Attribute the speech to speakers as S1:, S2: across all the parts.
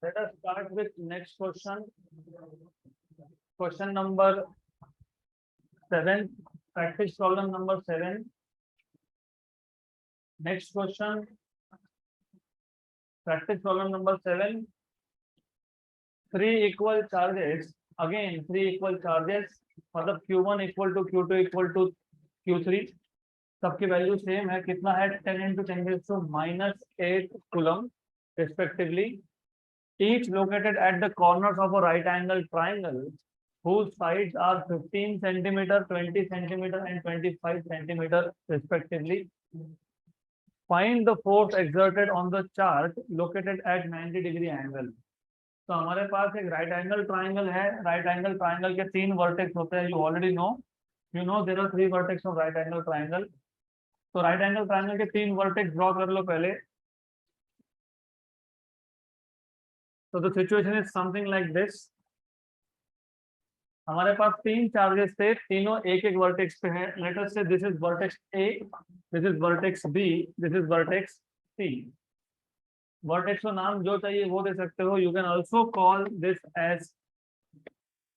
S1: Let us start with next question. Question number 7. Practice problem number 7. Next question. Practice problem number 7. 3 equal charges. Again, 3 equal charges. मतलब Q1 equal to Q2 equal to Q3. सबकी value same है. कितना है? 10 into 10⁻⁻8 coulomb respectively. Each located at the corners of a right angle triangle whose sides are 15 centimeter, 20 centimeter and 25 centimeter respectively. Find the force exerted on the charge located at 90 degree angle. तो हमारे पास एक right angle triangle है. Right angle triangle के 3 vertex होते हैं. You already know. You know there are 3 vertex of right angle triangle. तो right angle triangle के 3 वर्टेक्स ड्रॉ कर लो पहले. तो the situation is something like this. हमारे पास 3 चार्जेस थे. तीनों एक एक वर्टेक्स पे है. Let us say this is vertex A, this is vertex B, this is vertex C. Vertex का नाम जो चाहिए वो दे सकते हो. You can also call this as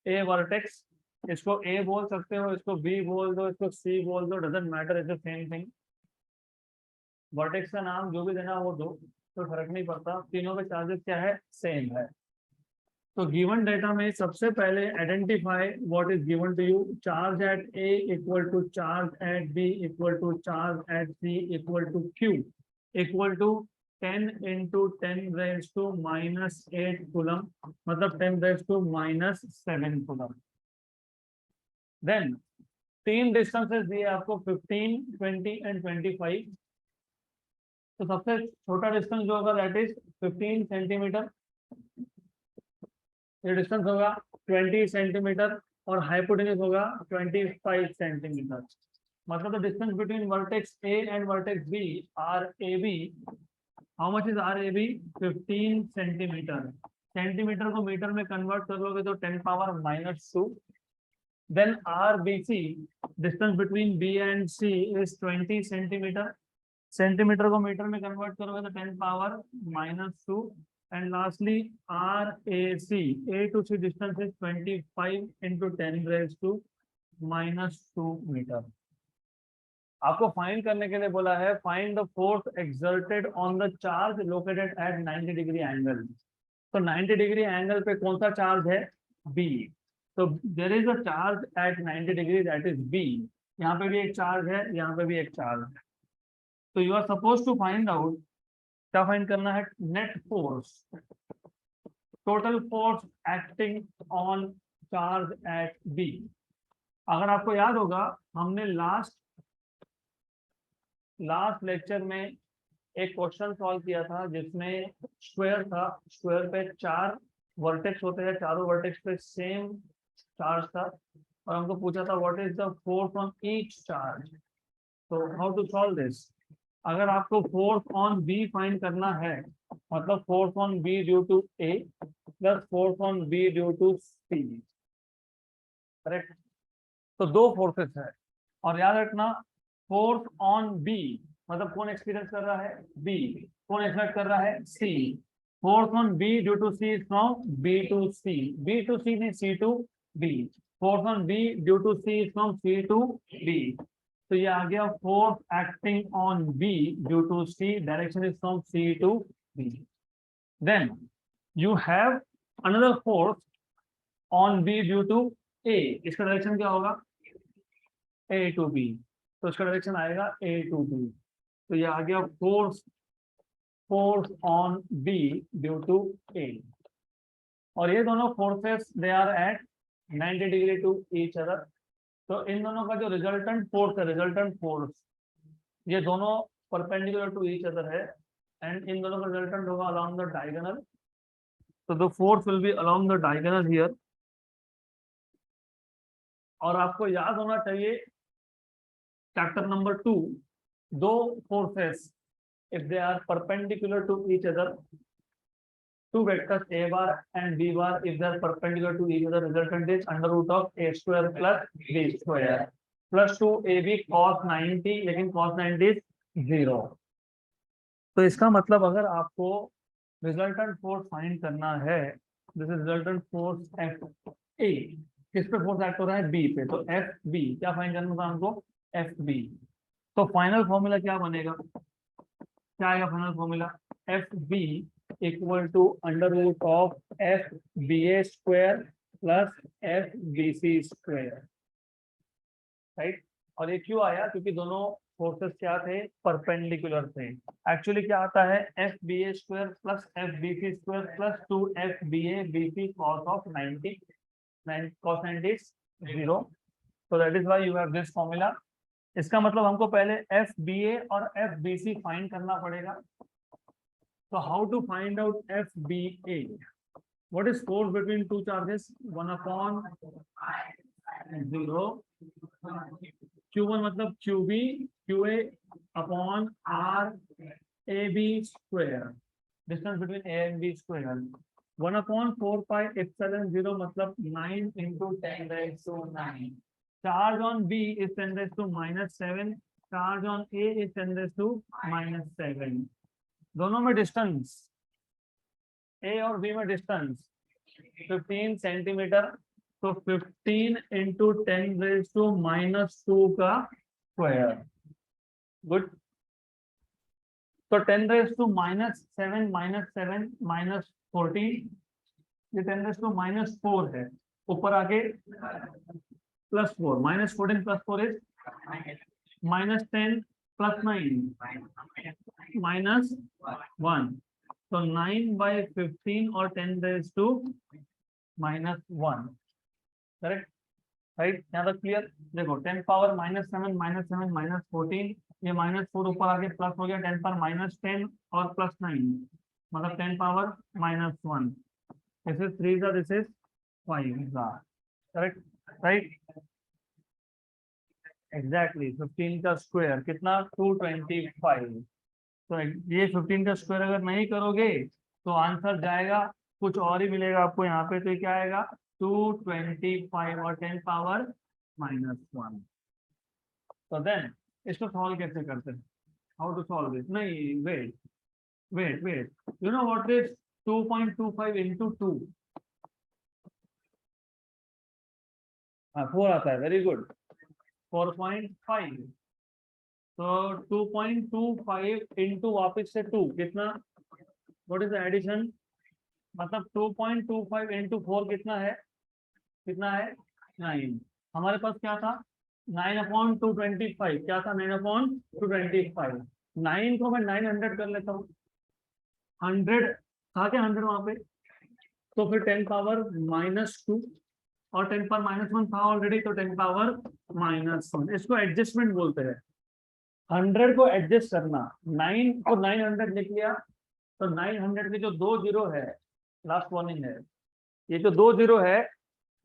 S1: A vertex. इसको ए बोल सकते हो, इसको बी बोल दो, इसको सी बोल दो. Doesn't matter, it's the same thing. Vertex का नाम जो भी देना वो दो, तो फर्क नहीं पड़ता. तीनों के चार्जेस क्या है? सेम है. तो गिवन डेटा में सबसे पहले identify what is given to you. Charge at A equal to charge at B equal to charge at C equal to Q equal to 10 into 10 raised to -8 coulomb. मतलब 10 raised to -7 coulomb. Then 3 distances दिए आपको 15, 20 and 25. तो सबसे छोटा distance जो होगा that is 15 centimetre. ये distance होगा 20 सेंटीमीटर और हाइपोटेन्यूज होगा 25 सेंटीमीटर. मतलब the distance between vertex A and vertex B R A B. How much is R A B? 15 centimetre. Centimetre को मीटर में कन्वर्ट कर लोगे तो 10 power -2. Then R B C, distance between B and C is 20 centimetre. Centimetre को metre में convert करोगे तो 10 power -2. And lastly R A C, A to C distance is 25 into 10 raised to -2 metre. आपको find करने के लिए बोला है find the force exerted on the charge located at 90 degree angle. तो 90 डिग्री एंगल पे कौन सा चार्ज है? बी. तो there is a charge at 90 degree that is B. यहाँ पे भी एक चार्ज है, यहाँ पे भी एक चार्ज है. तो you are suppose to find out, क्या फाइंड करना है? Net force, total force acting on charge at B. अगर आपको याद होगा हमने लास्ट लेक्चर में एक क्वेश्चन सॉल्व किया था जिसमें स्क्वायर था. स्क्वायर पे 4 वर्टेक्स होते हैं. चारों वर्टेक्स पे सेम चार्ज था और हमको पूछा था what is the force on each charge. तो हाउ टू सॉल्व दिस? अगर आपको फोर्स ऑन बी फाइंड करना है, मतलब force on B due to A plus force on B due to C, correct? तो 2 फोर्सेस है. और याद रखना फोर्स ऑन बी मतलब कौन एक्सपीरियंस कर रहा है? बी. कौन एक्सपेक्ट कर रहा है? C. Force on B due to C is from B to C. B to C नहीं, C to B. Force on B due to C is from C to B. तो ये आ गया force acting on B due to C. Direction is from C to B. Then you have another force on B due to A. इसका direction क्या होगा? A to B. तो इसका direction आएगा ए टू बी. तो ये आ गया force on B due to A. और ये दोनों forces they are at 90 degree to each other. तो इन दोनों का जो रिजल्टेंट फोर्स है, रिजल्टेंट फोर्स, ये दोनों परपेंडिकुलर टू ईच अदर है एंड इन दोनों का रिजल्टेंट होगा अलोंग द डायगोनल. तो the force will be along the diagonal here. और आपको याद होना चाहिए chapter number 2, 2 forces if they are perpendicular to each other, 2 vectors a bar and b bar, if they are perpendicular to each other, resultant is under root of a square plus b square plus 2ab cos 90. लेकिन cos 90 is 0. तो इसका मतलब अगर आपको resultant force find करना है। This is resultant force F A. किस पे फोर्स एक्ट हो रहा है? बी पे। तो एफ बी क्या फाइंड करना था हमको? F B. तो फाइनल फॉर्मूला क्या बनेगा? क्या आएगा final formula? F B equal to under root of F B A square plus F B C square, right. और ये क्यों आया? क्योंकि दोनों फोर्सेस क्या थे? परपेंडिकुलर थे। एक्चुअली क्या आता है? F B A square plus F B C square plus 2 F B A B C cos of 90 cos 90 is 0। so that is why you have this formula। इसका मतलब हमको पहले एफ बी ए और F B सी find करना पड़ेगा। तो how to find out F B A? What is force between two charges? 1/0 Q1 मतलब QB QA upon R AB square, distance between A and B square. 1/4πε0 मतलब 9 into 10⁻⁹ charge on B is 10⁻⁻7, charge on A is 10⁻⁻7। दोनों में distance A और B में distance 15 centimetre. तो 15 into 10⁻⁻2 का square. Good. तो 10⁻⁻7 -7 -14, ये 10⁻⁻4 है। ऊपर आके +4 -14 + 4 इज -10 + 9 -1। तो 9/15 और 10⁻⁻1, करेक्ट, राइट। यहाँ तक क्लियर? देखो 10 पावर -7 -7 -14, ये -4 ऊपर आके प्लस हो गया 10 पर -10 और +9 मतलब 10 पावर -1। दिस इज 3 ज़ा, दिस इज 5 ज़ा, करेक्ट, राइट। एग्जैक्टली 15 का स्क्वायर कितना? 225। तो ये 15 का स्क्वायर अगर नहीं करोगे तो आंसर जाएगा कुछ और ही मिलेगा आपको यहाँ पे। तो क्या आएगा? 225 और 10 पावर -1। तो देन इसको सॉल्व कैसे करते हैं? How to solve this? नहीं, wait wait wait, you know what is 2.25 into 2? 4 आता है, वेरी गुड। 4.5। तो 2.25 into वापिस से 2 कितना? What is the addition? मतलब 2.25 into 4 कितना है? कितना है? 9। हमारे पास क्या था? 9/225। क्या था? 9/225। 9 को मैं 900 कर लेता हूँ। 100 था क्या? 100 वहां पे। तो फिर 10 पावर -2 और 10 पर -1 था ऑलरेडी, तो 10 पावर -1। इसको एडजस्टमेंट बोलते हैं। 100 को एडजस्ट करना। 9 को 900 लिख लिया, तो 900 के जो 2 जीरो है, लास्ट वार्निंग है, ये जो 2 जीरो है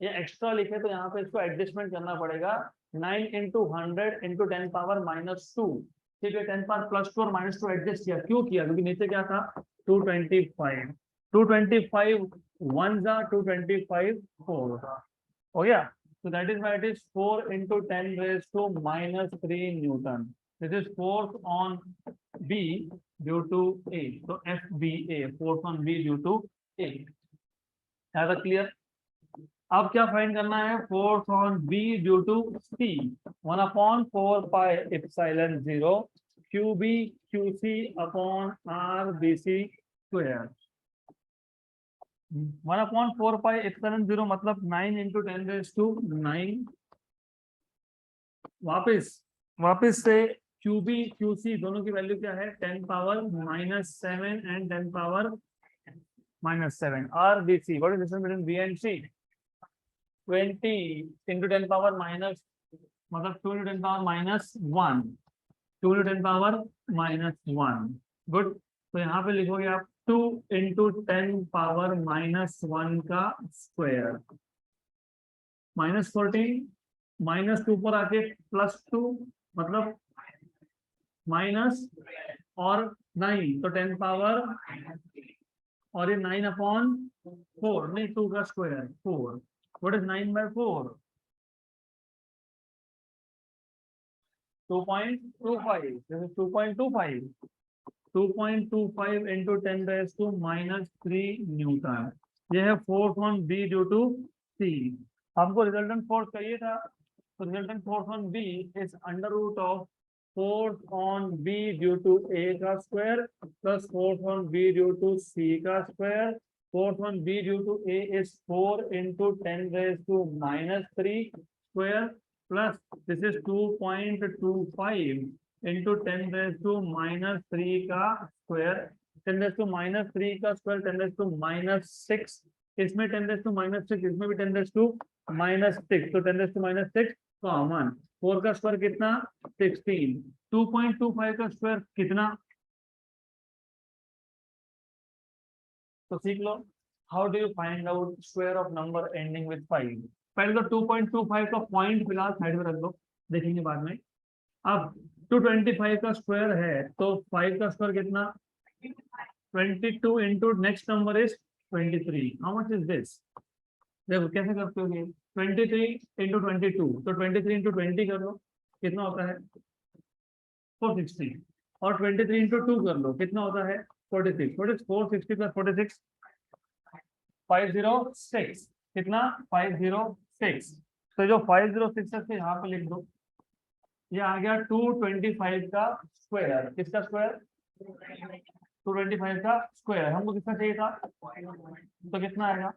S1: ये एक्स्ट्रा लिखे, तो यहाँ पे इसको एडजस्टमेंट करना पड़ेगा। 9 into 100 into 10 पावर -2। ठीक है, 10 पावर +2 और -2 एडजस्ट किया। क्यों किया? क्योंकि नीचे क्या था? 225। 225 1 जा 225 4 हो गया। So that is why it is 4 into 10⁻⁻3 Newton। This is force on B due to A। So FBA, force on B due to A। है तो क्लियर? अब क्या फाइंड करना है? Force on B due to C. 1/4πε0 QB QC upon RBC square. 1/4πε0 मतलब 9 into 10⁻⁹। वापिस से QB QC दोनों की वैल्यू क्या है? 10 power -7 and 10 power -7। RBC, what is difference between B and C? 20 into 10 power minus मतलब 2 into 10 power -1, 2 into 10 power -1। Good. तो यहाँ पे लिखोगे आप 2 into 10 पावर -1 का स्क्वायर। -14 -2 पर आके +2 मतलब माइनस और 9, तो 10 पावर और ये 9/4 नहीं 2 का square 4। What is 9/4? 2.25। This is 2.25। 2.25 into 10 raised to -3 newton. ये है force on B due to C. हमको रिजल्टेंट फोर्स चाहिए था, तो resultant force on B is under root of force on B due to A का square plus force on B due to C का square. Force on B due to A is 4 into 10 raised to -3 square plus this is 2.25 into 10 raised to -3 का square. 10 raised to -3 का square 10 raised to -6, इसमें 10 raised to -6, इसमें भी 10 raised to -6, तो 10 raised to -6 common. 4 का square कितना 16। 2.25 का square कितना, तो सीख लो। How do you find out square of number ending with 5। पहले तो 2.25 का पॉइंट फिलहाल साइड में रख दो, देखेंगे बाद में। अब 225 का स्क्वायर है तो 5 का स्क्वायर कितना 22 into next number is 23। How much is this, देखो कैसे करते हो ये 23 इंटू 22, तो 23 इंटू 20 कर लो, कितना होता है 460, और 23 इंटू 2 कर लो, कितना होता है 46। 460 प्लस 46 506, कितना 506। तो जो 506 है यहाँ पे लिख दो, ये आ गया 225 का स्क्वायर। किसका स्क्वायर 225 का स्क्वायर। हमको कितना चाहिए था, तो कितना आएगा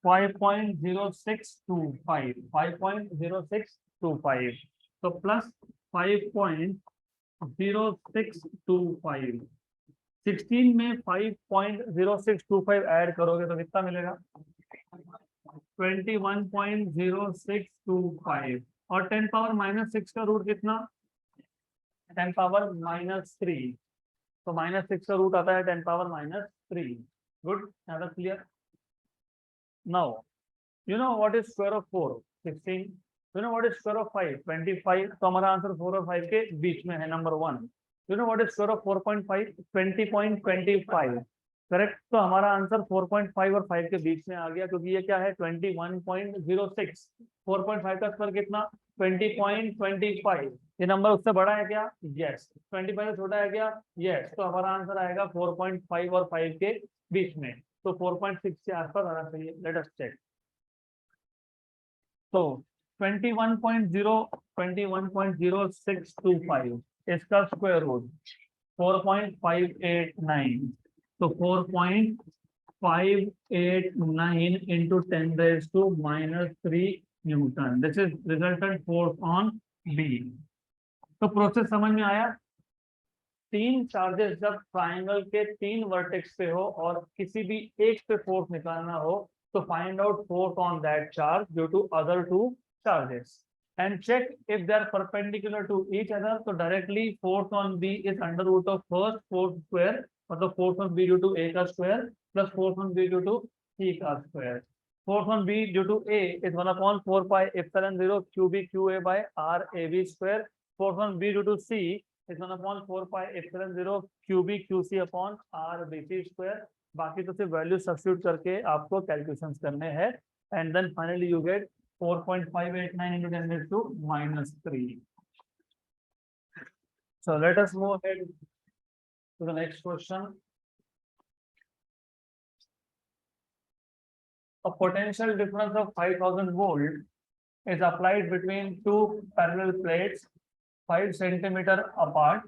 S1: 5.0625, 5.0625, तो प्लस 5.0625। 16 में 5.0625 ऐड करोगे तो कितना मिलेगा 21.0625, और 10 पावर -6 का रूट कितना 10 पावर -3, तो -6 का रूट आता है 10 पावर -3। गुड, ज़्यादा clear. Now you know what is square of 4 16, you know what is square of 5 25, तो हमारा आंसर 4 और 5 के बीच में है, number 1। You know what is square of 4.5 20.25, correct. तो हमारा आंसर 4.5 और 5 के बीच में आ गया, क्योंकि ये क्या है 21.06। 4.5 का स्क्वायर कितना 20.25, ये नंबर उससे बड़ा है क्या, यस। 25 से छोटा है क्या, यस। तो हमारा आंसर आएगा 4.5 और 5 के बीच में, तो 4.6 के आसपास आना चाहिए। Let us check. तो 21.0625 इसका स्क्वायर रूट 4.589, तो 4.589 into 10 raised to -3 newton. This is resultant force on B. तो प्रोसेस समझ में आया। 3 चार्जेस जब ट्राइंगल के 3 वर्टेक्स पे हो और किसी भी एक पे फोर्स निकालना हो, तो find out force on that charge due to other 2 charges and check if they are perpendicular to each other, so directly force on B is under root of first force square, or the force on B due to A का square plus force on B due to C का square। Force on B due to A is 1/4 pi epsilon 0 QB QA by R AB square। Force on B due to C is 1/4 pi epsilon 0 QB QC upon R BC square। बाकी तो सिर्फ value substitute करके आपको calculations करने हैं, and then finally you get 4.589 into 10 raised to -3। So let us move ahead to the next question. A potential difference of 5000 volt is applied between 2 parallel plates 5 centimeter apart।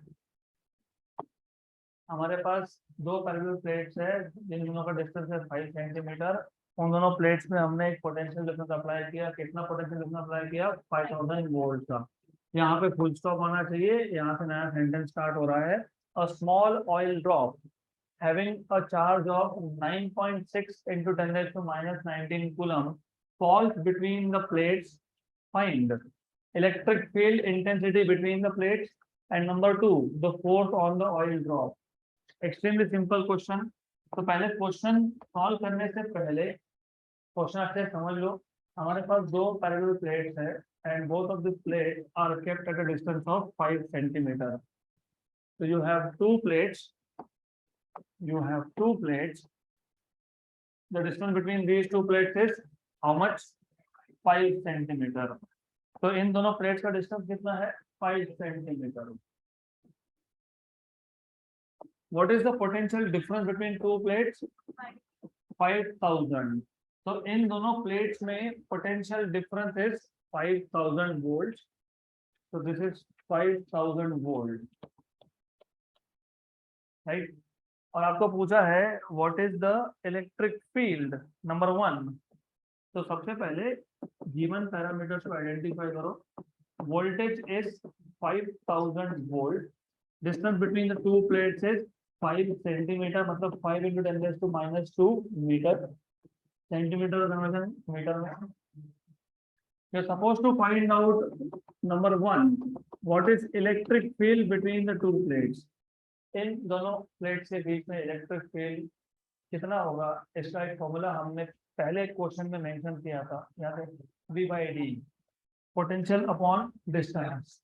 S1: हमारे पास 2 parallel plates है जिन दोनों का distance है 5 centimetre. उन दोनों plates में हमने एक पोटेंशियल डिफरेंस अप्लाई किया। कितना पोटेंशियल डिफरेंस अप्लाई किया 5000 वोल्ट का। यहाँ पे फुल स्टॉप आना चाहिए, यहाँ से नया सेंटेंस स्टार्ट हो रहा है। A small oil drop having a charge of 9.6 into 10 raised to -19 coulomb falls between the plates। Find electric field intensity between the plates, and number 2 the force on the oil drop। Extremely simple question. तो पहले question solve करने से पहले question अच्छे समझ लो। हमारे पास 2 पैरेलल प्लेट्स है and both of this plate are kept at a distance of 5 centimetre. तो you have two plates, the distance between these 2 plates is how much 5 centimetre. तो इन दोनों प्लेट्स का डिस्टेंस कितना है 5 centimetre. what is the potential difference between two plates? 5000. तो इन दोनों प्लेट्स में potential difference is 5000 volt. So this is 5000 volt, right. और आपको पूछा है what is the electric field, number 1. तो सबसे पहले गिवन पैरामीटर्स को आइडेंटिफाई करो. Voltage is 5000 volt. Distance between the two plates is 5 centimetre, मतलब 5 into 10⁻⁻2 metre. Centimetre conversion metre में. You're supposed to find out number 1, what is electric field between the two plates. इन दोनों plate के बीच में electric field कितना होगा, इसका एक formula हमने पहले क्वेश्चन में मेंशन किया था, याद है? V/D, potential upon distance.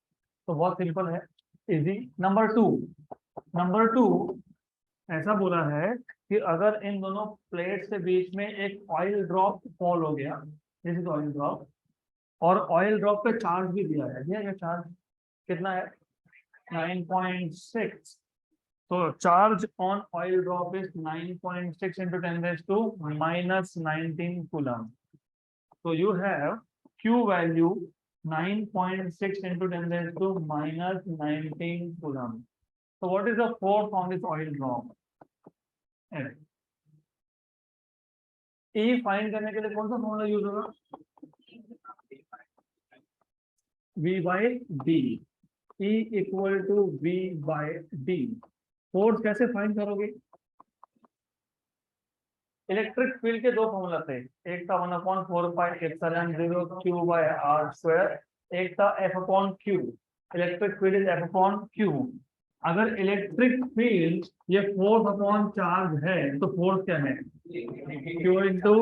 S1: तो बहुत सिंपल है, इजी. नंबर टू ऐसा बोला है कि अगर इन दोनों प्लेट्स के बीच में एक ऑयल ड्रॉप फॉल हो गया, दिस इज ऑयल ड्रॉप, और ऑयल ड्रॉप पे चार्ज भी दिया है. ये चार्ज कितना है? 9.6. तो charge on oil drop is 9.6 into 10⁻⁻19 coulomb. So you have Q value 9.6 into 10⁻⁻19 coulomb. So what is the force on this oil drop? E find करने के लिए कौन सा फॉर्मूला यूज होगा? V/D. E equal to V/D. Force कैसे find करोगे? Electric field के दो फॉर्मूला थे, एक था 1/4πε0 Q/r², एक था F/Q. Electric field is F/Q. अगर इलेक्ट्रिक फील्ड ये फोर्स अपॉन चार्ज है तो फोर्स क्या है? Q into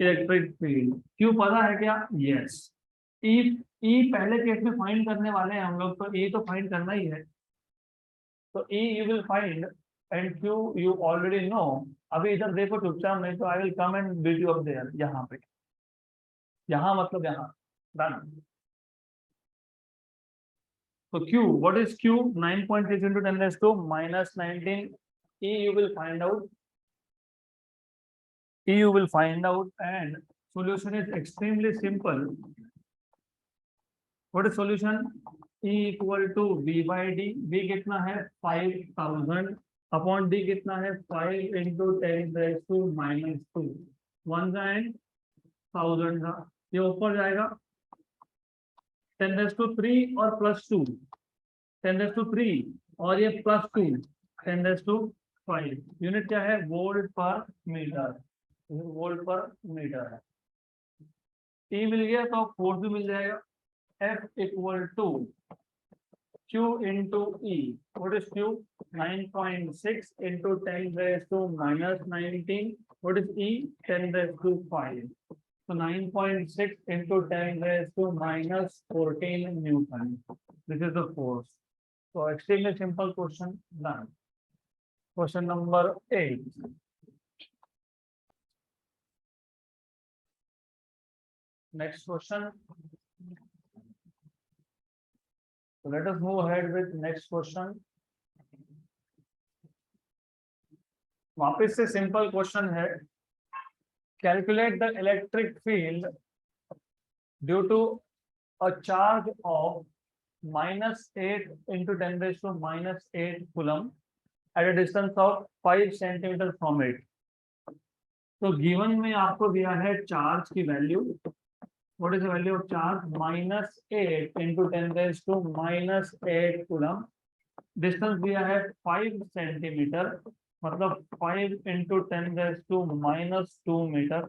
S1: electric field. Q पता है क्या? यस. E पहले केस में फाइंड करने वाले हैं हम लोग, तो E तो फाइंड करना ही है. तो E you will find and Q you already know. अभी इधर देखो चुपचाप, नहीं तो I will come and beat you up there. यहाँ पे, यहाँ मतलब यहाँ. डन. तो Q, what is Q? 9.6 into 10⁻⁻19. E you will find out. E you will find out, and solution is extremely simple. What is solution? E equal to V/D. V कितना है? 5000 upon D कितना है? 5 into 10⁻⁻2. 1 and 1000 का ये ऊपर जाएगा 10⁻³ और +2, 10⁻³ और ये +2, 10⁻5. यूनिट क्या है? वोल्ट पर मीटर. वोल्ट पर मीटर है. E मिल गया तो फोर्स भी मिल जाएगा. F equal to Q into E. What is Q? 9.6 into 10⁻⁻19. What is E? 10⁻5. So 9.6 into 10⁻⁻14 Newton. This is the force. So extremely simple question done. Question number 8. Next question. So let us move ahead with next question. वापस से simple question है. Calculate the electric field due to a charge of -8 into 10⁻⁻8 coulomb at a distance of 5 centimeter from it. तो given में आपको दिया है charge की value. What is the value of charge? -8 into 10⁻⁻8 coulomb. Distance दिया है 5 centimetre, मतलब 5 into 10⁻⁻2 metre.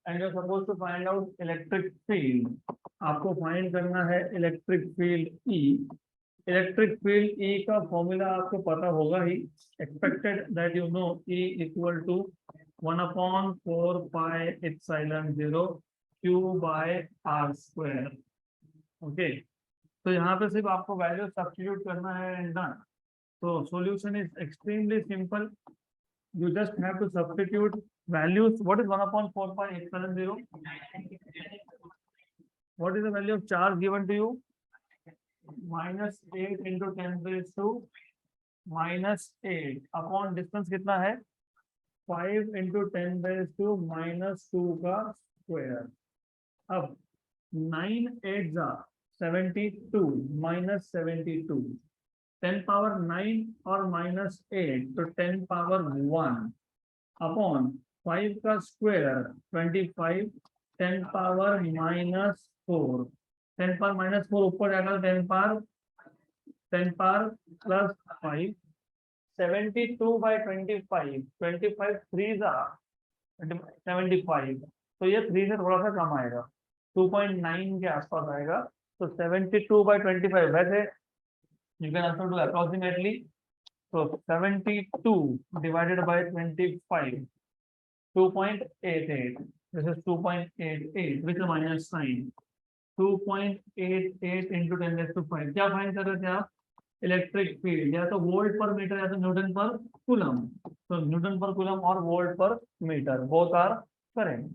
S1: And you are suppose to find out electric field. आपको फाइंड करना है electric field E. Electric field E का फॉर्मूला आपको पता होगा ही. Expected that you know E equal to 1/4πε0 Q/r². Okay, तो यहाँ पे सिर्फ आपको वैल्यू सब्स्टिट्यूट करना है and done. So solution is extremely simple. You just have to substitute values. What is 1/4πε0? What is the value of charge given to you? -8 into 10⁻⁻2 -8 upon distance कितना है 5 into 10⁻⁻² का स्क्वायर। अब 9 8 जा 72 -72 10 power 9 और -8 तो 10 power 1 upon 5 का square 25 10 power -4 10 power -4 ऊपर जाएगा 10 पावर प्लस 5 72 बाई 25 25 3 जा 75 तो ये 3 से थोड़ा सा कम आएगा 2.9 के आसपास आएगा। तो 72 बाई 25 वैसे you can also do approximately. तो 72 divided by 25 2.88 this is 2.88 with a minus sign 2.88 into 10⁵ क्या फाइंड कर रहे थे आप इलेक्ट्रिक फील्ड या तो वोल्ट पर मीटर या तो न्यूटन पर कूलम। तो न्यूटन पर कूलम और वोल्ट पर मीटर बोथ आर करेंट।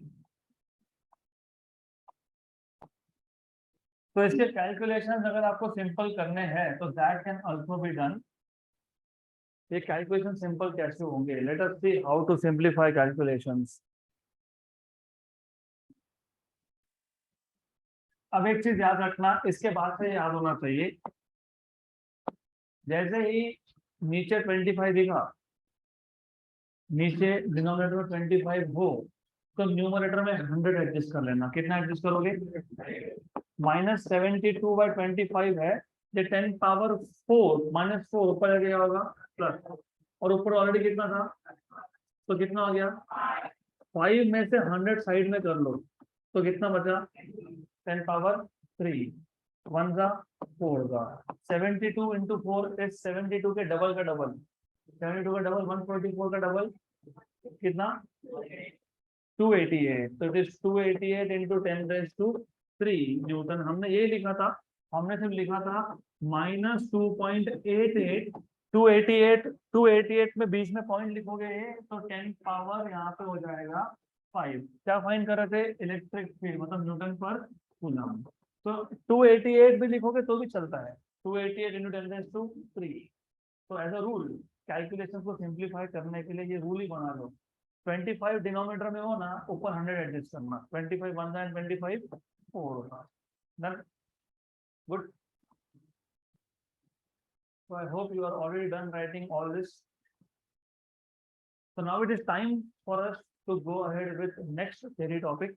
S1: तो इसके कैलकुलेशंस अगर आपको सिंपल करने हैं तो that can also be done. ये कैलकुलेशन सिंपल कैसे होंगे let us see how to simplify calculations. अब एक चीज याद रखना इसके बाद से याद होना चाहिए जैसे ही नीचे 25 दिखा नीचे डिनोमिनेटर में 25 हो तो न्यूमरेटर में 100 एडजस्ट कर लेना। कितना एडजस्ट करोगे -72 बाई 25 है ये 10 पावर 4 -4 ऊपर गया होगा प्लस और ऊपर ऑलरेडी कितना था तो कितना हो गया 5 में से 100 साइड में कर लो तो कितना बचा 10 पावर 3 1 जा 4 जा 72 इंटू 4 इज 72 के डबल का डबल 72 का डबल 144 का डबल कितना 288 तो इट इज 288 इंटू 10⁻³ न्यूटन। हमने ये लिखा था हमने सिर्फ लिखा था -2.88 288 में बीच में पॉइंट लिखोगे तो 10 पावर यहाँ पे हो जाएगा 5। क्या फाइंड कर रहे थे इलेक्ट्रिक फील्ड मतलब न्यूटन पर कूलम। तो 288 भी लिखोगे तो भी चलता है 288 इंटू 10⁻³ तो एज अ रूल कैलकुलेशन को सिंप्लीफाई करने के लिए ये रूल ही बना लो 25 डिनोमिनेटर में हो ना ऊपर 100 एडजस्ट करना 25 1 एंड 25 4 होगा good. So I hope you are already done writing all this. So now it is time for us to go ahead with next theory topic.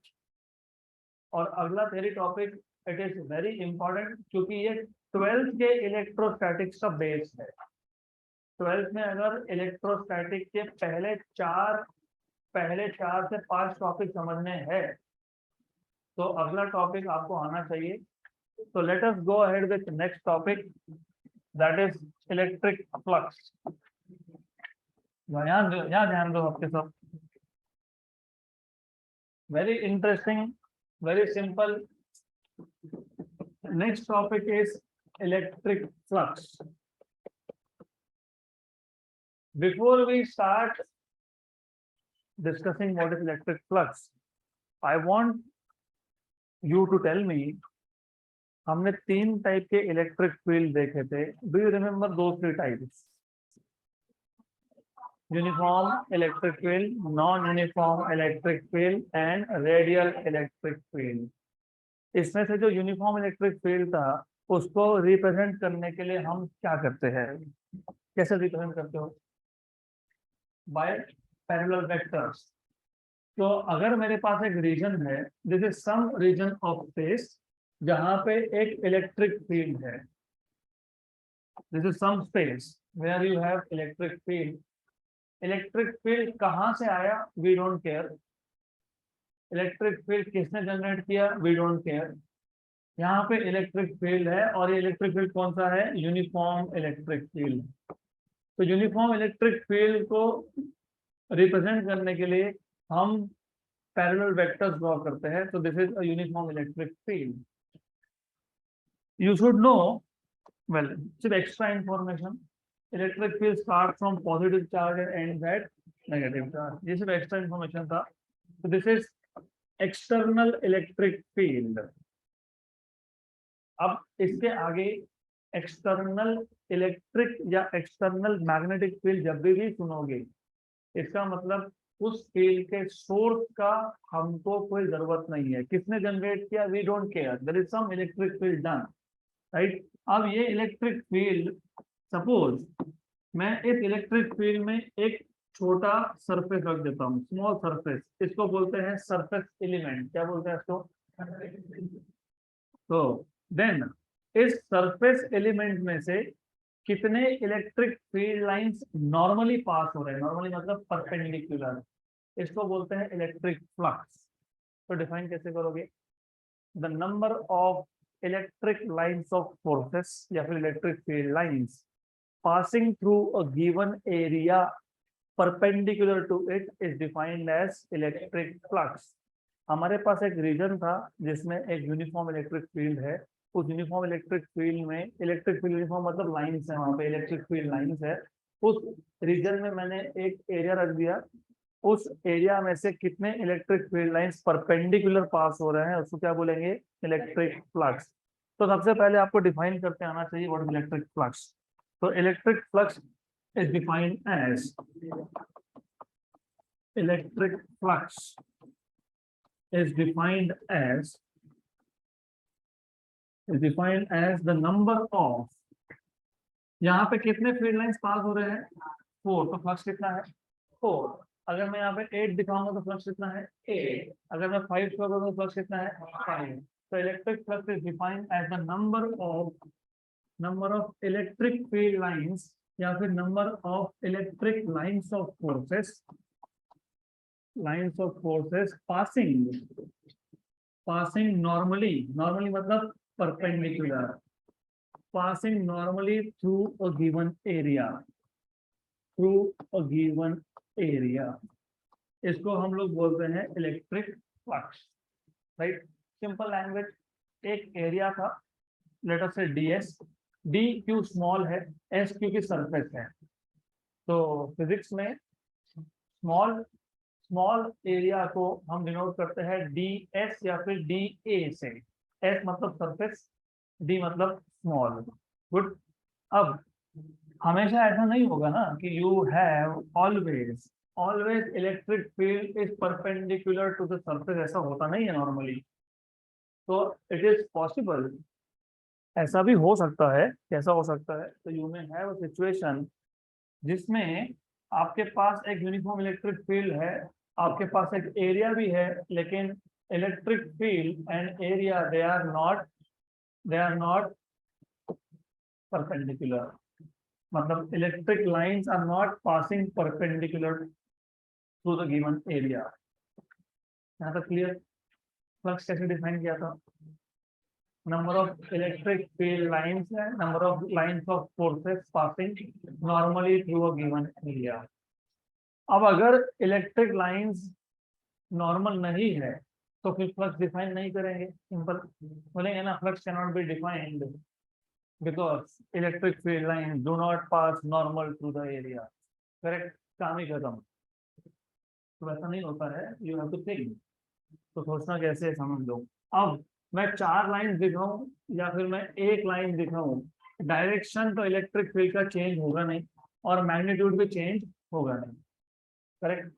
S1: और अगला theory topic it is very important क्योंकि ये 12th के electrostatics का base है। 12th में अगर electrostatic के पहले चार से 5 टॉपिक समझने हैं तो अगला टॉपिक आपको आना चाहिए। तो let us go ahead with next topic that is electric flux. यहाँ ध्यान दो आपके सब very interesting very simple. Next topic is electric flux. Before we start discussing what is electric flux, I want you to tell me हमने 3 type के electric field देखे थे। Do you remember दो 3 types uniform electric field non uniform electric field and radial electric field. इसमें से जो uniform electric field था उसको रिप्रेजेंट करने के लिए हम क्या करते हैं कैसे रिप्रेजेंट करते हो बाय पैरेलल वेक्टर्स। तो अगर मेरे पास एक रीजन है this is some region of space जहां पे एक इलेक्ट्रिक फील्ड है this is some space where you have electric field. Electric field कहां से आया we don't care. Electric field किसने जनरेट किया वी डोंट केयर। यहाँ पे इलेक्ट्रिक फील्ड है और ये इलेक्ट्रिक फील्ड कौन सा है यूनिफॉर्म इलेक्ट्रिक फील्ड। तो यूनिफॉर्म इलेक्ट्रिक फील्ड को रिप्रेजेंट करने के लिए हम पैरेलल वेक्टर्स ड्रॉ करते हैं। तो this is a uniform electric field. You should know well सिर्फ extra information electric field start from positive charge and ends at negative charge. ये सिर्फ एक्स्ट्रा इंफॉर्मेशन था। तो this is external electric field. अब इसके आगे एक्सटर्नल इलेक्ट्रिक या external magnetic field जब भी सुनोगे, इसका मतलब उस फील्ड के सोर्स का हमको कोई जरूरत नहीं है। किसने जनरेट किया, we don't care, there is some electric field done, right. अब ये इलेक्ट्रिक फील्ड, सपोज मैं इस इलेक्ट्रिक फील्ड में एक छोटा सरफेस रख देता हूँ, स्मॉल सरफेस, इसको बोलते हैं सरफेस एलिमेंट। क्या बोलते हैं इसको? तो देन इस सरफेस एलिमेंट में से कितने इलेक्ट्रिक फील्ड लाइंस नॉर्मली पास हो रहे हैं, नॉर्मली मतलब परपेंडिकुलर, इसको बोलते हैं इलेक्ट्रिक फ्लक्स। तो डिफाइन कैसे करोगे? The number of electric lines of forces या फिर electric field lines passing through a given area perpendicular to it is defined as electric flux। हमारे पास एक रीजन था जिसमें एक यूनिफॉर्म इलेक्ट्रिक फील्ड है, उस यूनिफॉर्म इलेक्ट्रिक फील्ड में, इलेक्ट्रिक फील्ड यूनिफॉर्म मतलब लाइंस है, वहां पे इलेक्ट्रिक फील्ड लाइंस है, उस रीजन में मैंने एक एरिया रख दिया, उस एरिया में से कितने इलेक्ट्रिक फील्ड लाइंस परपेंडिकुलर पास हो रहे हैं उसको क्या बोलेंगे? Electric flux. तो सबसे पहले आपको डिफाइन करके आना चाहिए व्हाट इज इलेक्ट्रिक फ्लक्स। तो electric flux is defined as electric flux is defined as the number of, यहाँ पे कितने फील्ड लाइंस पास हो रहे हैं? 4, तो फ्लक्स कितना है? 4। अगर मैं यहाँ पे 8 दिखाऊंगा तो फ्लक्स कितना है? 8। अगर मैं 5 करूंगा तो फ्लक्स कितना है? 5। तो electric flux is defined as the number of electric field lines या फिर number of electric lines of forces passing normally मतलब perpendicular, passing normally through a given area, इसको हम लोग बोलते हैं electric flux, right. Simple language, एक area था, let us say ds, d क्यों स्मॉल है, s क्योंकि सरफेस है। तो फिजिक्स में स्मॉल एरिया को हम डिनोट करते हैं ds या फिर da से। s मतलब सरफेस, d मतलब स्मॉल। गुड। अब हमेशा ऐसा नहीं होगा ना कि you have always electric field is perpendicular to the surface, ऐसा होता नहीं है नॉर्मली। तो इट इज पॉसिबल, ऐसा भी हो सकता है। कैसा हो सकता है? तो you may have a situation जिसमें आपके पास एक यूनिफॉर्म इलेक्ट्रिक फील्ड है, आपके पास एक एरिया भी है, लेकिन electric field and area they are not perpendicular, मतलब electric lines are not passing perpendicular to the given area. यहाँ तक क्लियर? फ्लक्स कैसे डिफाइन किया था? Number of electric field lines है, number of lines of forces passing normally through a given area. अब अगर electric lines normal नहीं है तो फिर फ्लक्स डिफाइन नहीं करेंगे, सिंपल बोलेंगे ना, flux can not be defined because electric field lines do not pass normal through the area. Correct, काम ही खत्म। तो ऐसा नहीं होता है, यू हैव टू थिंक। तो सोचना कैसे है समझ लो। अब मैं 4 लाइन दिखाऊं या फिर मैं एक लाइन दिखाऊं, डायरेक्शन तो इलेक्ट्रिक फील्ड का चेंज होगा नहीं और मैग्नीट्यूड भी चेंज होगा नहीं। करेक्ट।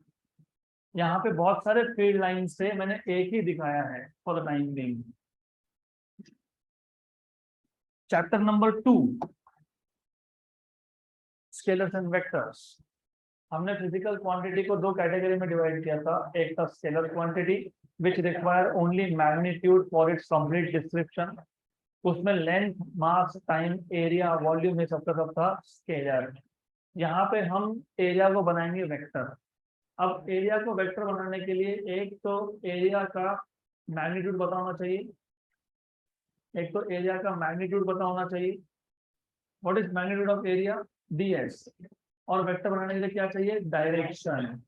S1: यहाँ पे बहुत सारे फील्ड लाइन से मैंने एक ही दिखाया है for the time being. Chapter number 2, scalars and vectors. हमने फिजिकल क्वांटिटी को 2 कैटेगरी में डिवाइड किया था। एक था scalar quantity which require only magnitude for its complete description, उसमें लेंथ, मास, टाइम, एरिया, वॉल्यूम, ये सब था स्केलर। यहाँ पे हम एरिया को बनाएंगे वेक्टर। अब एरिया को वेक्टर बनाने के लिए एक तो एरिया का मैग्नीट्यूड पता होना चाहिए, what is magnitude of area? ds। और वेक्टर बनाने के लिए क्या चाहिए? डायरेक्शन।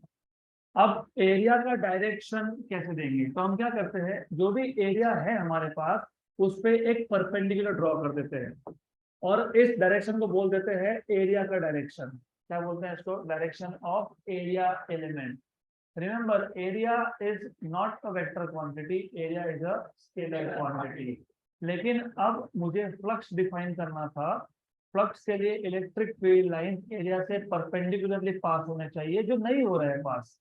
S1: अब एरिया का डायरेक्शन कैसे देंगे? तो हम क्या करते हैं, जो भी एरिया है हमारे पास उस पे एक परपेंडिकुलर ड्रॉ कर देते हैं और इस डायरेक्शन को बोल देते हैं एरिया का डायरेक्शन। क्या बोलते हैं इसको? Direction of area element. Remember, area is not a vector quantity, area is a scalar quantity. लेकिन अब मुझे फ्लक्स डिफाइन करना था। फ्लक्स के लिए इलेक्ट्रिक फील्ड लाइन एरिया से परपेंडिकुलरली पास होने चाहिए, जो नहीं हो रहा है पास।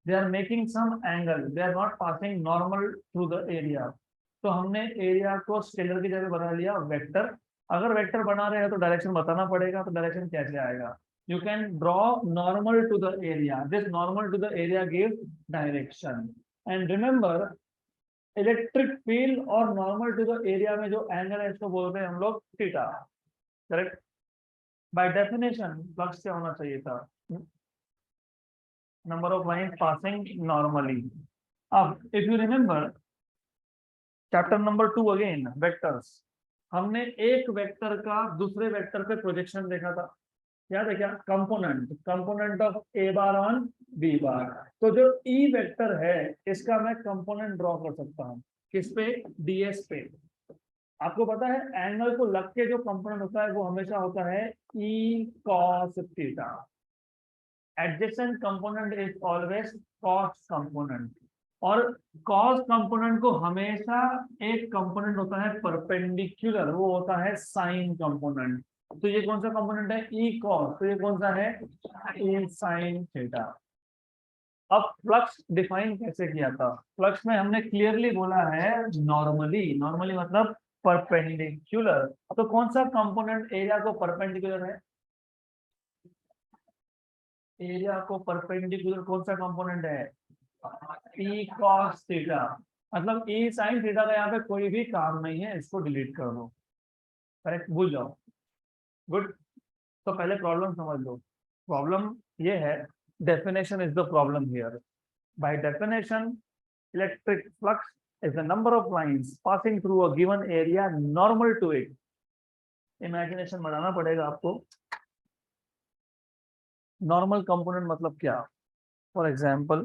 S1: They are making some angle, they are not passing normal through the area. तो हमने एरिया को स्केलर की जगह बना लिया वेक्टर। अगर वेक्टर बना रहे हैं तो डायरेक्शन बताना पड़ेगा, तो डायरेक्शन कैसे आएगा? You can draw normal to the area, this normal to the area give direction. And remember, electric field और नॉर्मल टू द एरिया में जो एंगल है इसको बोलते हैं हम लोग theta. Correct. By definition flux क्या होना चाहिए था? Number of line passing normally. अब if you remember chapter number 2 again vectors, हमने एक वेक्टर का दूसरे वेक्टर पे प्रोजेक्शन देखा था, याद है क्या? Component of A bar on B bar. तो जो ई वेक्टर है इसका मैं कंपोनेंट ड्रॉ कर सकता हूँ, किस पे? डीएस पे। आपको पता है एंगल को लग के जो कंपोनेंट होता है वो हमेशा होता है ई cos theta. Adjacent component is always cos component. और कॉस कंपोनेंट को हमेशा एक कंपोनेंट होता है परपेंडिकुलर, वो होता है साइन कंपोनेंट। तो ये कौन सा कंपोनेंट है? E cos. तो ये कौन सा है? E sine theta. अब फ्लक्स डिफाइन कैसे किया था? फ्लक्स में हमने क्लियरली बोला है नॉर्मली। नॉर्मली मतलब परपेंडिकुलर। तो कौन सा कंपोनेंट एरिया को परपेंडिकुलर है? एरिया को परपेंडिकुलर कौन सा कंपोनेंट है? ई कॉस थीटा। मतलब ई साइन थीटा का यहाँ पे कोई भी काम नहीं है, इसको डिलीट कर दो। करेक्ट, भूल जाओ। गुड। तो पहले प्रॉब्लम समझ लो। प्रॉब्लम ये है, definition is the problem here. Bye definition electric flux is the number of lines passing through a given area normal to it। Imagination बढ़ाना पड़ेगा आपको। नॉर्मल कंपोनेंट मतलब क्या? For example,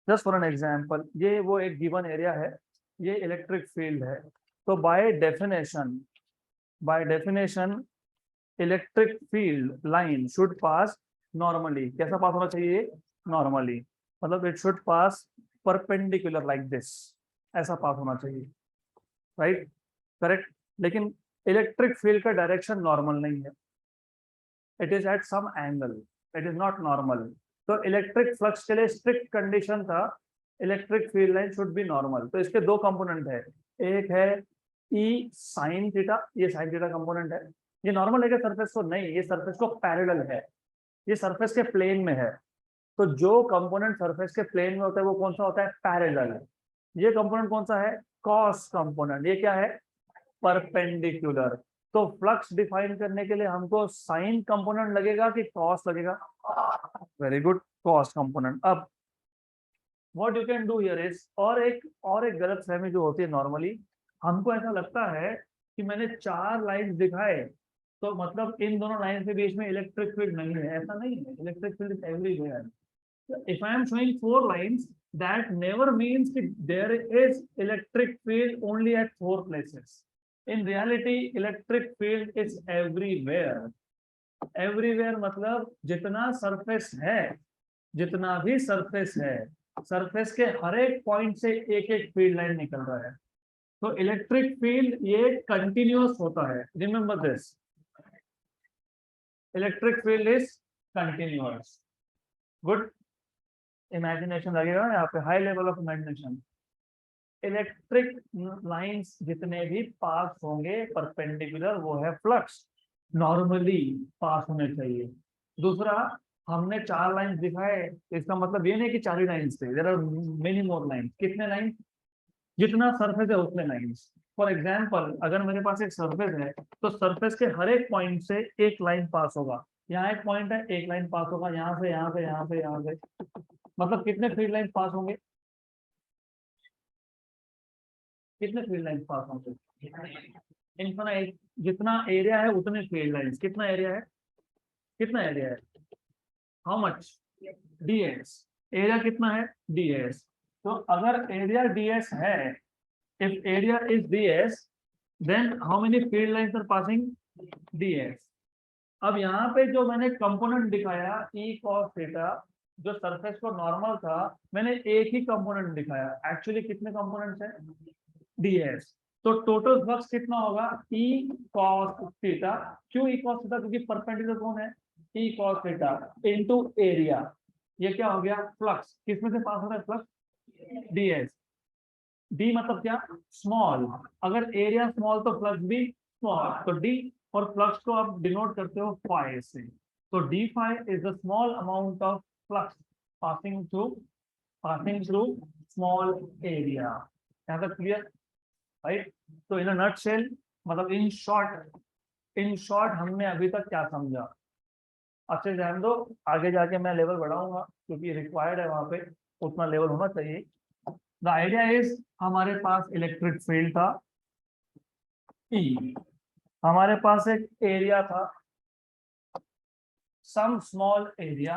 S1: just for an example, ये वो एक given area है, ये इलेक्ट्रिक फील्ड है। तो by definition electric field line should pass normally. कैसा पास होना चाहिए? नॉर्मली। मतलब it should pass perpendicular like this, ऐसा पास होना चाहिए। Right, correct. लेकिन इलेक्ट्रिक फील्ड का डायरेक्शन नॉर्मल नहीं है, it is at some angle, it is not normal. तो इलेक्ट्रिक फ्लक्स के लिए स्ट्रिक्ट कंडीशन था electric field line should be normal. तो इसके दो कंपोनेंट है, एक है ई साइन थीटा, ये साइन थीटा कंपोनेंट है। ये नॉर्मल है क्या सरफेस को? नहीं, ये सरफेस को पैरेलल है, ये सरफेस के प्लेन में है। तो जो कंपोनेंट सरफेस के प्लेन में होता है वो कौन सा होता है? पैरेलल। ये कंपोनेंट कौन सा है? Cos component. ये क्या है? परपेंडिकुलर। तो फ्लक्स डिफाइन करने के लिए हमको साइन कंपोनेंट लगेगा कि कॉस लगेगा? Very good, cos component. अब what you can do here is, और एक गलत फहमी जो होती है नॉर्मली, हमको ऐसा लगता है कि मैंने 4 लाइन दिखाए तो मतलब इन दोनों लाइन के बीच में इलेक्ट्रिक फील्ड नहीं है। ऐसा नहीं है, electric field is everywhere. If I am showing 4 lines, that never means that there is electric field only at 4 places. In reality, electric field is everywhere. Everywhere मतलब जितना सरफेस है, जितना भी सरफेस है, सरफेस के हर एक पॉइंट से एक एक फील्ड लाइन निकल रहा है। तो इलेक्ट्रिक फील्ड ये कंटिन्यूअस होता है, remember this. Electric field is continuous. Good. Imagination लगेगा यहाँ पे, high level of imagination. Electric lines जितने भी पास होंगे परपेंडिकुलर वो है फ्लक्स, नॉर्मली पास होने चाहिए। दूसरा, हमने 4 लाइंस दिखाए, इसका मतलब ये नहीं कि 4 ही लाइंस थे, there are many more lines. कितने लाइन? जितना सरफेस है उतने लाइंस। फॉर एग्जाम्पल, अगर मेरे पास एक सरफेस है तो सरफेस के हर एक पॉइंट से एक लाइन पास होगा। यहाँ एक पॉइंट है, एक लाइन पास होगा, यहाँ से यहाँ से यहाँ से यहाँ से। मतलब कितने फील्ड लाइन पास होंगे? कितने फील्ड लाइन पास होंगे? इनफाइनाइट। जितना एरिया है उतने फील्ड लाइंस। कितना एरिया है? कितना एरिया है? How much? ds। एरिया कितना है? ds। तो अगर एरिया ds है, if area is ds, then how many field lines are passing? ds। अब यहाँ पे जो मैंने कंपोनेंट दिखाया ई कॉस थीटा, जो सरफेस पर नॉर्मल था मैंने एक ही कंपोनेंट दिखाया, एक्चुअली कितने कंपोनेंट्स हैं, ds। तो टोटल फ्लक्स कितना होगा, e cos थीटा। क्यों e cos थीटा, क्योंकि परपेंडिकुलर कौन है, e cos theta into area. ये क्या हो गया, फ्लक्स किसमें से पास हो रहा है, फ्लक्स ds। d मतलब क्या, स्मॉल, अगर एरिया स्मॉल तो फ्लक्स भी स्मॉल, तो d, और फ्लक्स को आप डिनोट करते हो फाई से। तो d phi is the small amount of flux passing through small area. यहाँ तक क्लियर, राइट। तो इन नट शेल, मतलब इन शॉर्ट हमने अभी तक क्या समझा, अच्छे से ध्यान दो, आगे जाके मैं लेवल बढ़ाऊंगा क्योंकि रिक्वायर्ड है, वहां पे उतना लेवल होना चाहिए। द आइडिया इज, हमारे पास इलेक्ट्रिक फील्ड था E, हमारे पास एक एरिया था some small area.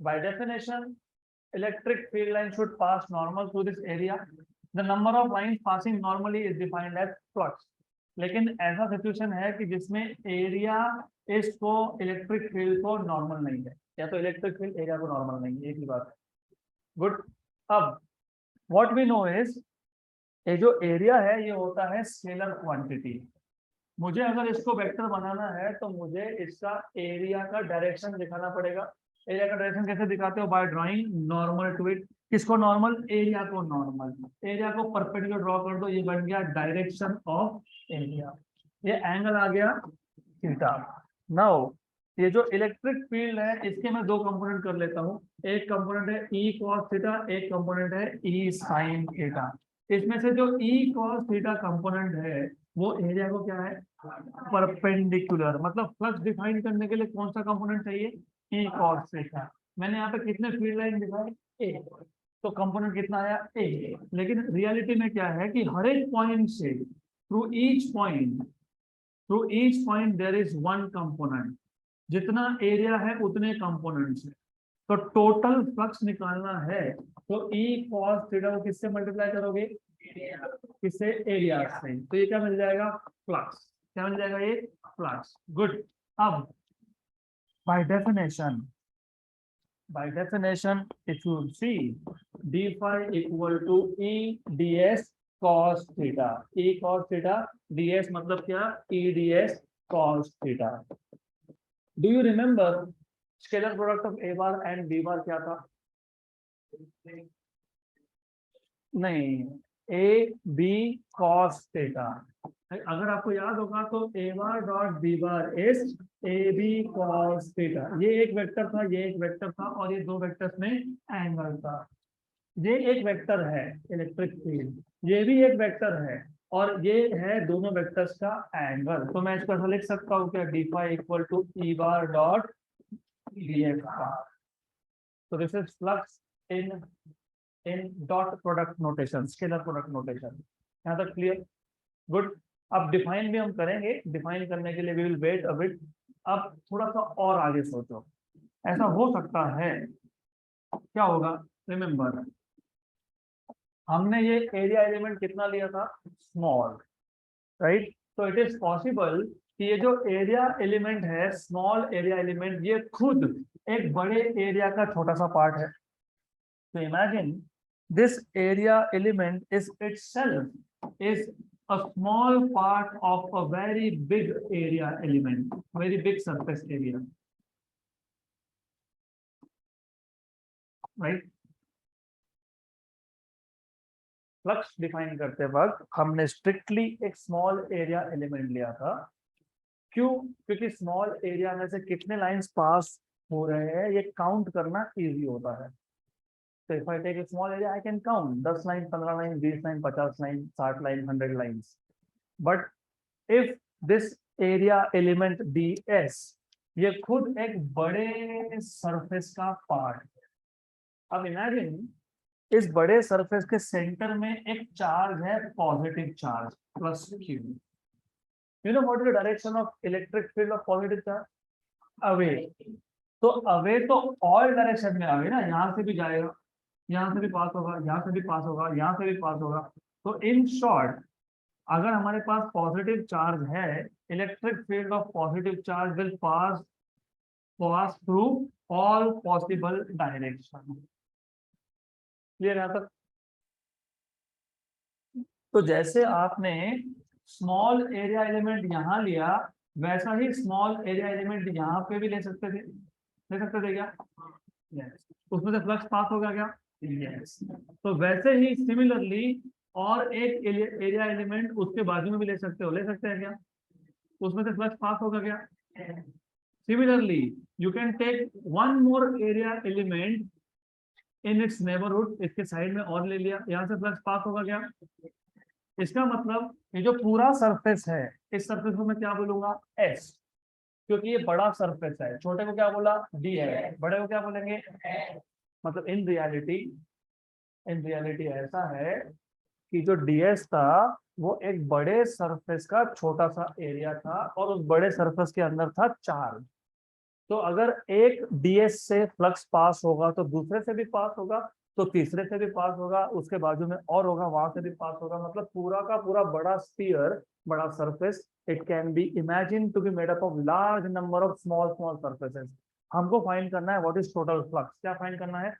S1: By definition electric field line should pass normal through this area. The number of lines passing normally is defined as flux. लेकिन ऐसा situation है कि जिसमें एरिया इसको इलेक्ट्रिक फील्ड को नॉर्मल नहीं है, या तो इलेक्ट्रिक फील्ड एरिया को नॉर्मल नहीं है, एक ही बात है। गुड। अब व्हाट वी नो इज, ये जो एरिया है ये होता है स्केलर क्वांटिटी। मुझे अगर इसको वेक्टर बनाना है तो मुझे इसका एरिया का डायरेक्शन दिखाना पड़ेगा। एरिया का डायरेक्शन कैसे दिखाते हो, by drawing normal to it. किसको नॉर्मल, एरिया को नॉर्मल। एरिया को परपेंडिकुलर ड्रॉ कर दो, ये बन गया डायरेक्शन ऑफ एरिया, ये एंगल आ गया थीटा। नाउ ये जो इलेक्ट्रिक फील्ड है इसके मैं दो कंपोनेंट कर लेता हूँ, एक कंपोनेंट है ई कॉस थीटा, एक कंपोनेंट है ई साइन थीटा। इसमें से जो ई कॉस थीटा कंपोनेंट है वो एरिया को क्या है, परपेंडिकुलर, मतलब फ्लक्स डिफाइन करने के लिए कौन सा कंपोनेंट चाहिए, ई कॉस थीटा। मैंने यहाँ पे कितने फील्ड लाइन दिखाए, ए, तो कंपोनेंट कितना आया, ए। लेकिन रियलिटी में क्या है कि हर एक पॉइंट से through each point there is one component. जितना एरिया है उतने कंपोनेंट्स है, तो टोटल फ्लक्स निकालना है तो ई कॉस थीटा को किससे मल्टीप्लाई करोगे, किससे, एरिया से। तो ये क्या मिल जाएगा, फ्लक्स। क्या मिल जाएगा, ये फ्लक्स। गुड। अब by definition if you see d phi equal to e ds cos theta, e cos theta, ds मतलब क्या, e ds cos theta। Do you remember scalar product of a bar and b bar क्या था, नहीं, ए B cos theta. अगर आपको याद होगा तो A bar dot B bar is A B cos theta. ये एक वेक्टर था, ये एक वेक्टर था, और ये दो वेक्टर्स में एंगल था। ये एक वेक्टर है इलेक्ट्रिक फील्ड, ये भी एक वेक्टर है, और ये है दोनों वेक्टर्स का एंगल। तो मैं इसको ऐसा लिख सकता हूँ क्या, d phi equal to E bar dot d X bar. तो this is flux in dot product notation, scalar product notation. यहाँ तक क्लियर, गुड। अब डिफाइन भी हम करेंगे, डिफाइन करने के लिए we will wait a bit. अब थोड़ा सा और आगे सोचो, ऐसा हो सकता है, क्या होगा, रिमेंबर हमने ये एरिया एलिमेंट कितना लिया था, स्मॉल, राइट। तो इट इज पॉसिबल कि ये जो एरिया एलिमेंट है, स्मॉल एरिया एलिमेंट, ये खुद एक बड़े एरिया का छोटा सा पार्ट है। तो imagine this area element is itself is a small part of a very big area element, very big surface area, right। Flux define करते वक्त हमने स्ट्रिक्टली एक स्मॉल एरिया एलिमेंट लिया था। क्यों, क्योंकि स्मॉल एरिया में से कितने लाइंस पास हो रहे हैं ये काउंट करना इजी होता है। So if I take a small area, I can count 10 line, 15 line, 20 line, 50 line, 60 line, 100 lines. But if this area element ds, ये खुद एक बड़े सरफेस का पार्ट है। अब इमेजिन इस बड़े सरफेस के सेंटर में एक चार्ज है, positive charge plus q। You know what is the direction of electric field of positive charge, away. तो अवे तो ऑल डायरेक्शन में अवे ना, यहाँ से भी जाएगा, यहाँ से भी पास होगा, यहाँ से भी पास होगा, यहाँ से भी पास होगा। तो इन शॉर्ट अगर हमारे पास पॉजिटिव चार्ज है, electric field of positive charge will pass pass through all possible direction. Clear यहाँ तक? तो जैसे आपने स्मॉल एरिया एलिमेंट यहाँ लिया, वैसा ही स्मॉल एरिया एलिमेंट यहाँ पे भी ले सकते थे, ले सकते थे क्या? यस। उसमें से फ्लक्स पास होगा क्या? यस। तो वैसे ही सिमिलरली और एक एरिया एलिमेंट उसके बाजू में भी ले सकते हो, ले सकते हैं क्या? उसमें से फ्लक्स पास होगा क्या? Similarly you can take one more area element in its neighbourhood, इसके साइड में और ले लिया, यहाँ से फ्लक्स पास होगा क्या? इसका मतलब ये जो पूरा सरफेस है, इस सरफेस को मैं क्या बोलूंगा? एस, क्योंकि ये बड़ा सरफेस है। छोटे को क्या बोला? डी है। बड़े को क्या बोलेंगे? मतलब इन रियलिटी ऐसा है कि जो डीएस था वो एक बड़े सरफेस का छोटा सा एरिया था, और उस बड़े सरफेस के अंदर था चार्ज। तो अगर एक डीएस से फ्लक्स पास होगा तो दूसरे से भी पास होगा, तो तीसरे से भी पास होगा, उसके बाजू में और होगा, वहां से भी पास होगा। मतलब पूरा का पूरा बड़ा स्फीयर, बड़ा surface, it can be imagine to be made up of large number of small small surfaces. हमको फाइंड करना है व्हाट इज टोटल फ्लक्स। क्या फाइंड करना है?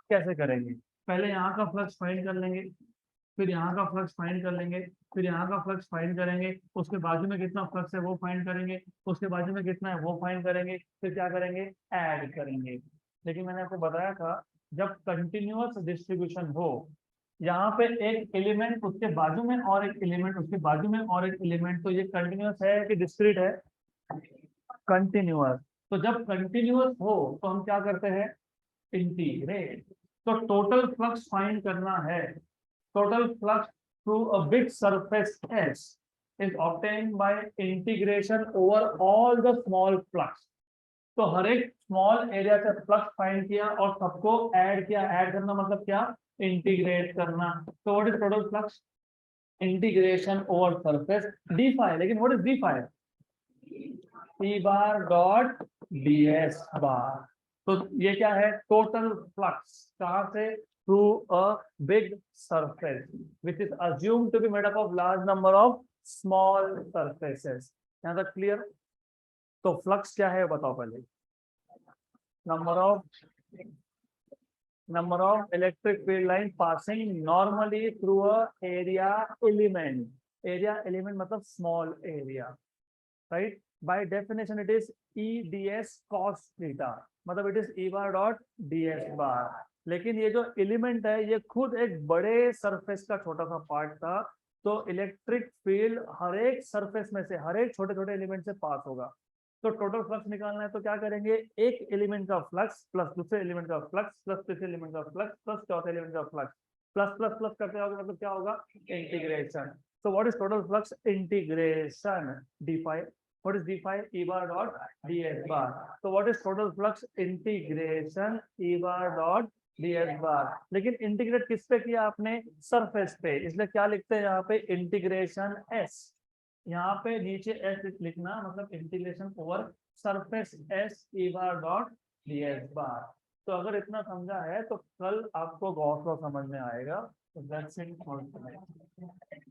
S1: कैसे करेंगे? पहले यहाँ का फ्लक्स फाइंड कर लेंगे, फिर यहाँ का फ्लक्स फाइंड कर लेंगे, फिर यहाँ का फ्लक्स फाइंड करेंगे, उसके बाजू में कितना फ्लक्स है वो फाइंड करेंगे, उसके बाजू में कितना है वो फाइंड करेंगे, फिर क्या करेंगे? ऐड करेंगे। लेकिन मैंने आपको बताया था, जब कंटिन्यूअस डिस्ट्रीब्यूशन हो, यहाँ पे एक एलिमेंट उसके बाजू में और एक एलिमेंट उसके बाजू में और एक एलिमेंट, तो ये कंटिन्यूअस है कि डिस्क्रीट है? कंटिन्यूअस। तो जब कंटिन्यूअस हो तो हम क्या करते हैं? इंटीग्रेट। तो टोटल फ्लक्स फाइंड करना है। Total flux through a big surface S is obtained by integration over all the small flux. तो हर एक स्मॉल एरिया का फ्लक्स फाइंड किया और सबको ऐड किया। ऐड करना मतलब क्या? इंटीग्रेट करना। तो what is total flux? Integration over surface d phi. लेकिन what is d phi? E bar dot d S bar. तो ये क्या है? Total flux. कहां से? Through a big surface which is assumed to be made up of large number of small surfaces. यहां तक clear? तो फ्लक्स क्या है बताओ पहले। Number of electric field line passing normally through a area element. Area element मतलब small area, right? by definition it is E ds cos theta, मतलब it is E bar dot ds bar। लेकिन ये जो element है ये खुद एक बड़े सरफेस का छोटा सा पार्ट था, तो इलेक्ट्रिक फील्ड हर एक सरफेस में से, हर एक छोटे छोटे एलिमेंट से पास होगा। तो टोटल फ्लक्स निकालना है तो क्या करेंगे? एक एलिमेंट का फ्लक्स प्लस दूसरे एलिमेंट का फ्लक्स प्लस तीसरे एलिमेंट का फ्लक्स प्लस चौथे एलिमेंट का फ्लक्स, प्लस प्लस प्लस करते जाओगे, मतलब क्या होगा? Integration. So what is total flux integration? d phi. What is d phi? E bar dot ds bar. So what is total flux integration? E bar dot ds bar. लेकिन integrate किस पे किया आपने? सरफेस पे, इसलिए क्या लिखते हैं यहाँ पे? Integration s। यहाँ पे नीचे s लिखना, मतलब integration over surface s e bar dot ds bar। तो अगर इतना समझा है तो कल आपको गॉस लॉ समझ में आएगा। So that's it for tonight.